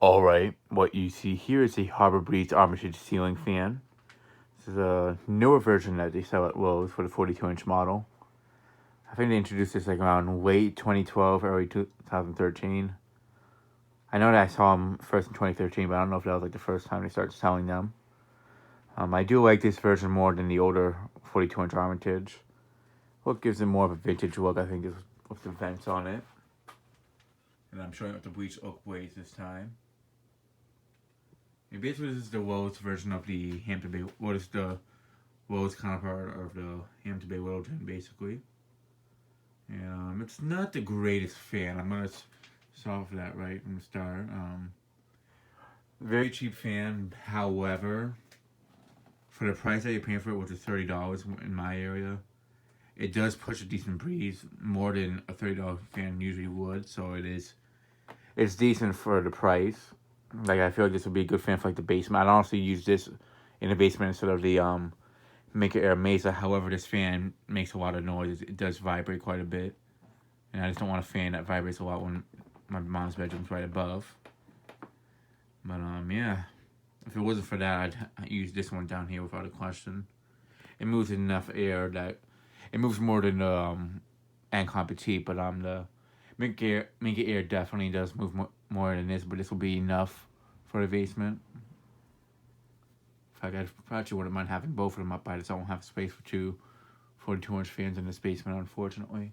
Alright, what you see here is a Harbor Breeze Armitage ceiling fan. This is a newer version that they sell at Lowe's for the 42-inch model. I think they introduced this like around late 2012, early 2013. I know that I saw them first in 2013, but I don't know if that was like the first time they started selling them. I do like this version more than the older 42-inch Armitage. What gives it more of a vintage look, I think, is with the vents on it. And I'm showing up the bleached oak blades this time. And basically, this is the Lowe's version of the Hampton Bay. What is the Lowe's counterpart of the Hampton Bay Littleton, basically. And it's not the greatest fan. I'm gonna solve that right from the start. Very cheap fan. However, for the price that you're paying for it, which is $30 in my area, it does push a decent breeze more than a $30 fan usually would. So it's decent for the price. Like, I feel like this would be a good fan for like the basement. I'd honestly use this in the basement instead of the Make Air Mesa. However, this fan makes a lot of noise. It does vibrate quite a bit, and I just don't want a fan that vibrates a lot when my mom's bedroom's right above. But yeah, if it wasn't for that, I'd use this one down here without a question. It moves enough air that it moves more than the Ancon Petite, but the Make Air definitely does move more than this, but this will be enough for the basement. In fact, I actually wouldn't mind having both of them up by this. I won't have space for two 42-inch fans in this basement, unfortunately.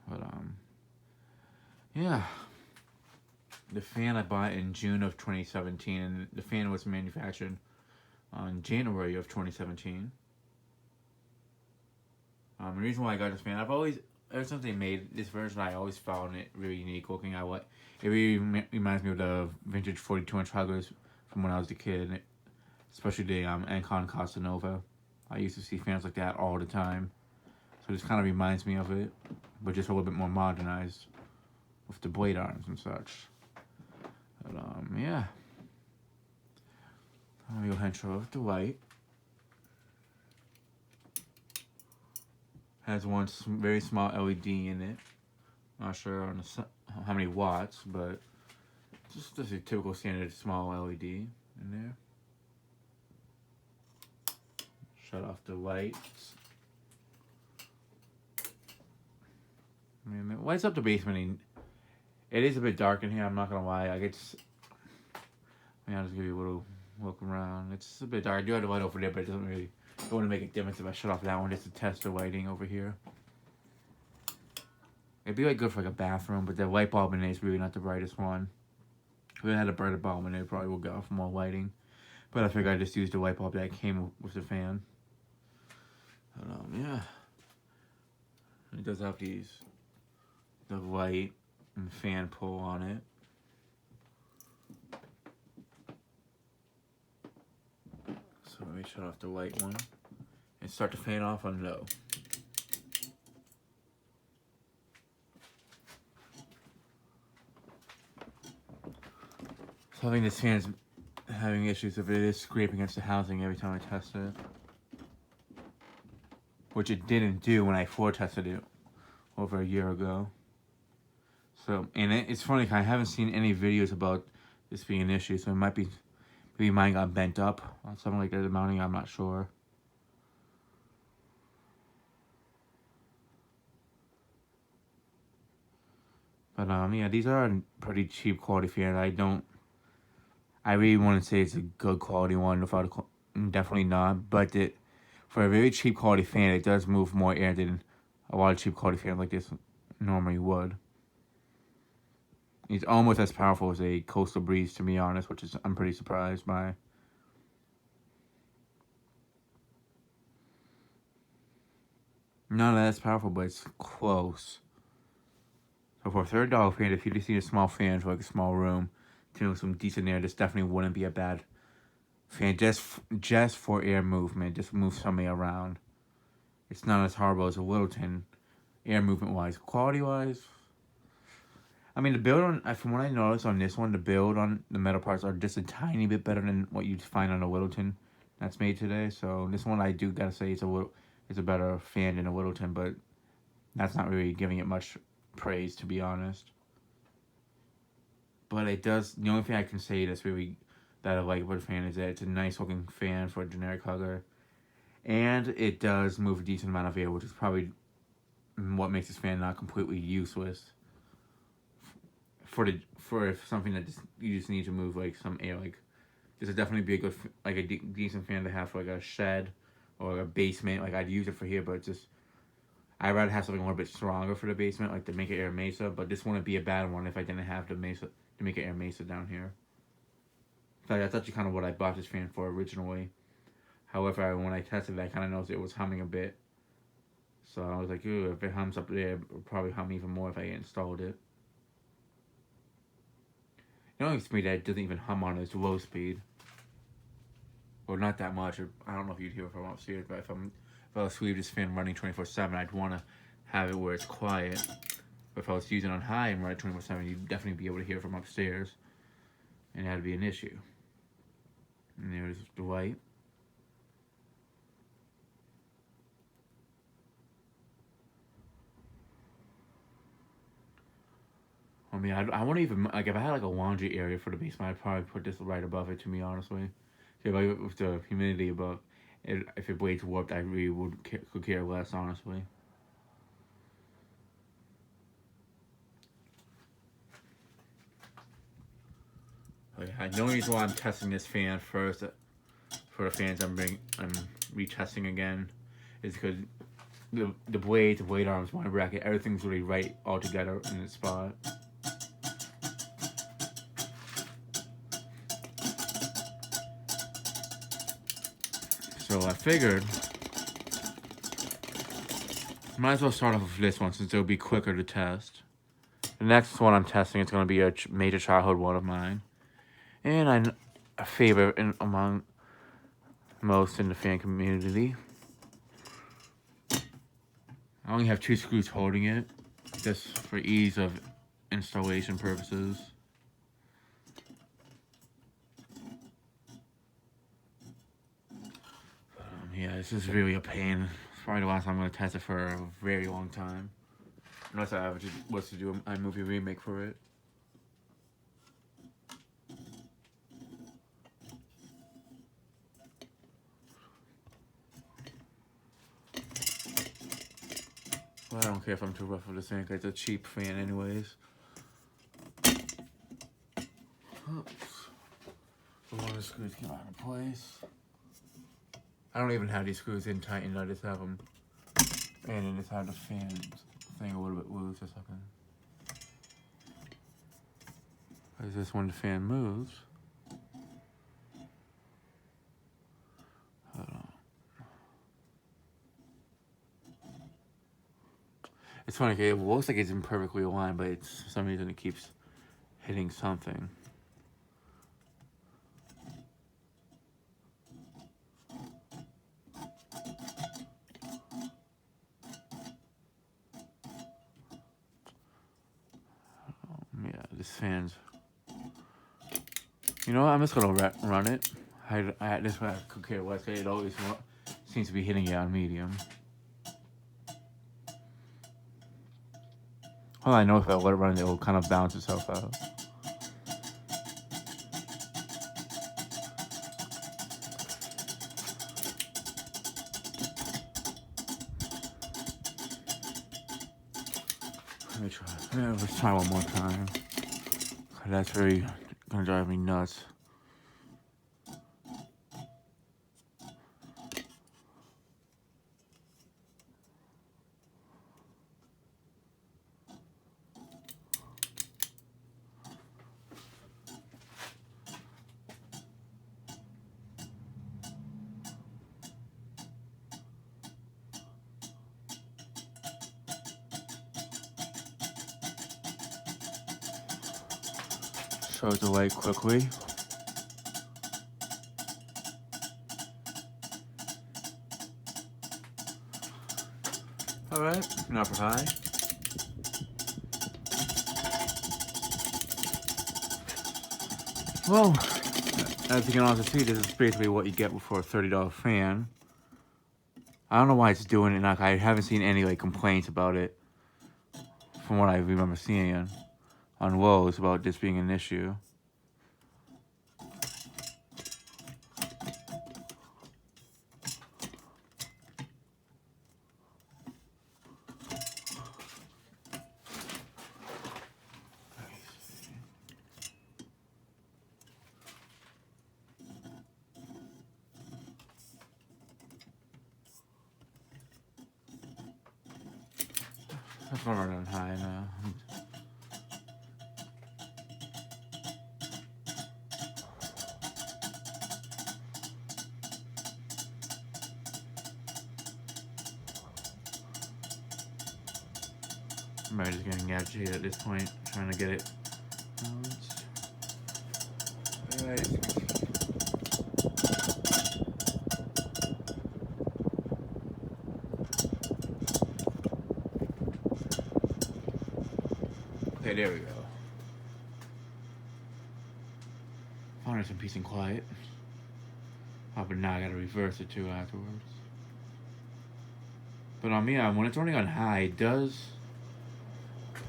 But yeah. The fan I bought in June of 2017, and the fan was manufactured on January of 2017. The reason why I got this fan, ever since they made this version, I always found it really unique looking. It really reminds me of the vintage 42-inch huggers from when I was a kid, especially the Ancon Costa Nova. I used to see fans like that all the time, so this kind of reminds me of it, but just a little bit more modernized with the blade arms and such. But yeah, I'll go ahead and show off the light. Has one very small LED in it. Not sure on how many watts, but just a typical standard small LED in there. Shut off the lights. And it lights up the basement. It is a bit dark in here, I'm not gonna lie. I'll just give you a little look around. It's a bit dark. I do have the light over there, but it doesn't really want to make a difference if I shut off that one just to test the lighting over here. It'd be like good for like a bathroom, but the light bulb in there is really not the brightest one. If it had a brighter bulb in there, it probably would get off more lighting. But I figured I'd just use the light bulb that came with the fan. But yeah. It does have the light and fan pull on it. So let me shut off the light one and start the fan off on low. So I think this fan's having issues if it is scraping against the housing every time I test it. Which it didn't do when I floor tested it over a year ago. So, and it's funny, I haven't seen any videos about this being an issue, so it might be, maybe mine got bent up or something like that, the mounting, I'm not sure. But yeah, these are pretty cheap quality fans. I really want to say it's a good quality one, without definitely not, but for a very cheap quality fan, it does move more air than a lot of cheap quality fans like this normally would. It's almost as powerful as a Coastal Breeze, to be honest, which is I'm pretty surprised by. Not as powerful, but it's close. So for a $30 fan, if you just need a small fan for like a small room, to some decent air, this definitely wouldn't be a bad fan. Just for air movement, just move something around. It's not as horrible as a Littleton, air movement wise. Quality wise, I mean, the build from what I noticed on this one, the build on the metal parts are just a tiny bit better than what you'd find on a Littleton that's made today. So this one, I do gotta say, it's a better fan than a Littleton, but that's not really giving it much praise, to be honest. but it does. The only thing I can say that's really that I like about the fan is that it's a nice looking fan for a generic color, and it does move a decent amount of air, which is probably what makes this fan not completely useless. For something that you just need to move like some air, like this would definitely be a good like a decent fan to have for like a shed or a basement. Like I'd use it for here, but it's just I'd rather have something a little bit stronger for the basement, like to make it air mesa. But this wouldn't be a bad one if I didn't have the mesa to make it air mesa down here. In fact, that's actually kind of what I bought this fan for originally. However, when I tested it, I kind of noticed it was humming a bit. So I was like, ooh, if it hums up there, it would probably hum even more if I installed it. It only to me that it doesn't even hum on its low speed. Or not that much. I don't know if you'd hear it from upstairs, but if I was to leave this fan running 24/7, I'd want to have it where it's quiet. But if I was using it on high and run it 24/7, you'd definitely be able to hear it from upstairs. And that'd be an issue. And there's the light. I mean, I wouldn't even, like, if I had, like, a laundry area for the basement, I'd probably put this right above it, to me, honestly. If with the humidity above, if it blades warped, I really could care less, honestly. Okay, the only reason why I'm testing this fan first, for the fans I'm retesting again, is because the blades, the blade arms, my bracket, everything's really right all together in its spot. So I figured, might as well start off with this one since it'll be quicker to test. The next one I'm testing is going to be a major childhood one of mine. And a favorite among most in the fan community. I only have 2 screws holding it, just for ease of installation purposes. Yeah, this is really a pain. It's probably the last time I'm going to test it for a very long time. Unless I ever was to do a iMovie remake for it. Well, I don't care if I'm too rough with this fan because it's a cheap fan anyways. Oops. One of the screws came out of place. I don't even have these screws in tightened, I just have them. And I just have the fan thing a little bit loose or something. Because this when the fan moves. Hold on. It's funny, it looks like it's imperfectly aligned, but it's, for some reason it keeps hitting something. Yeah, this fan's. You know what? I'm just gonna run it. This one I could care less. It always seems to be hitting it on medium. Well, I know if I let it run, it will kind of balance itself out. Let me try. Yeah, let's try one more time. That's really gonna drive me nuts. Shows the light quickly. Alright, not for high. Well, as you can also see, this is basically what you get for a $30 fan. I don't know why it's doing it. I haven't seen any complaints about it from what I remember seeing. on woes about this being an issue. That's not running high now. I'm just getting agitated at this point, trying to get it. Okay, there we go. Finally some peace and quiet. Oh, but now I gotta reverse it too afterwards. But on me, when it's running on high, it does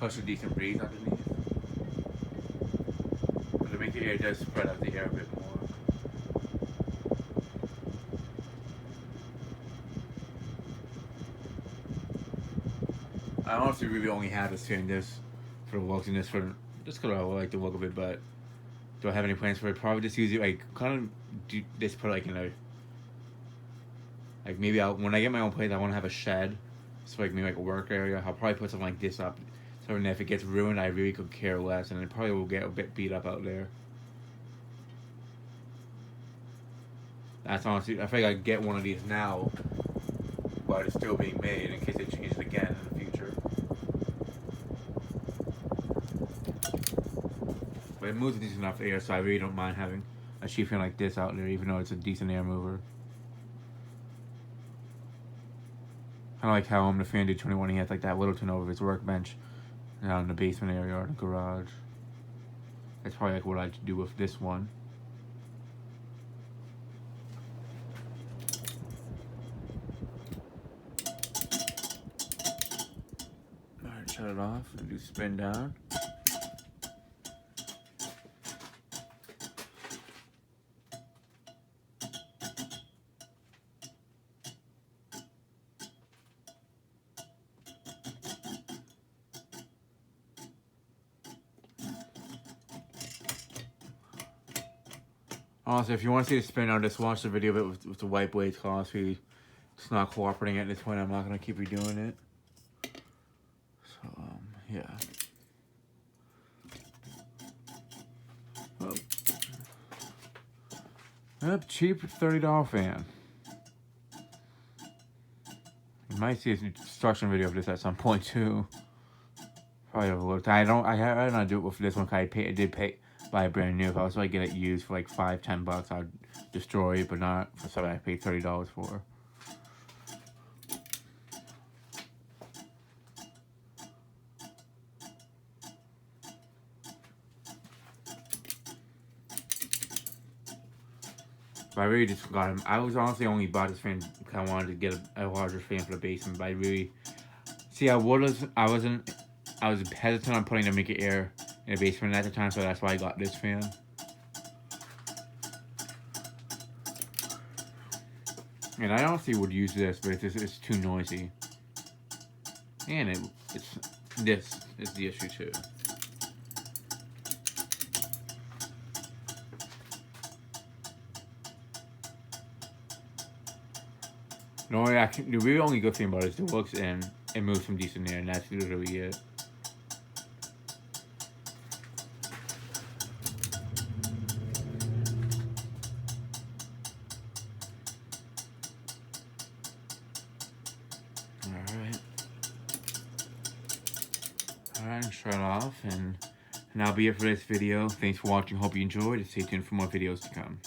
push a decent breeze underneath. But to make the air does spread out the air a bit more. I honestly really only have this fan this for the looks and this for just because I like the look of it, but do I have any plans for it? Probably just use it like kind of do this put like in a like maybe when I get my own place I want to have a shed, so like maybe like a work area. I'll probably put something like this up, so if it gets ruined I really could care less, and it probably will get a bit beat up out there. That's honestly, I think I'd get one of these now while it's still being made in case they change it again in the future. But it moves decent enough air, so I really don't mind having a sheet fan like this out there, even though it's a decent air mover. I like how the fan did 21, he has like that Littleton over his workbench down in the basement area or the garage. That's probably like what I'd do with this one. Alright, shut it off and do spin down. Also, if you want to see the spin out, just watch the video of it with the white blades cause it's not cooperating at this point. I'm not going to keep redoing it. So, yeah. Oh. Yep, cheap $30 fan. You might see a construction video of this at some point too. Probably have a little time. I did not do it with this one because I did buy a brand new. If I was like get it used for like $5-10, I'd destroy it, but not for something I paid $30 for. But I really just got him. I was honestly only bought this fan because I wanted to get a larger fan for the basement. But I really see I was hesitant on putting the Make It Air in the basement at the time, so that's why I got this fan. And I honestly would use this, but it's too noisy. And this is the issue too. The really only good thing about it is it looks and it moves some decent air, and that's literally it. Alright, shut off, and that'll be it for this video. Thanks for watching, hope you enjoyed, and stay tuned for more videos to come.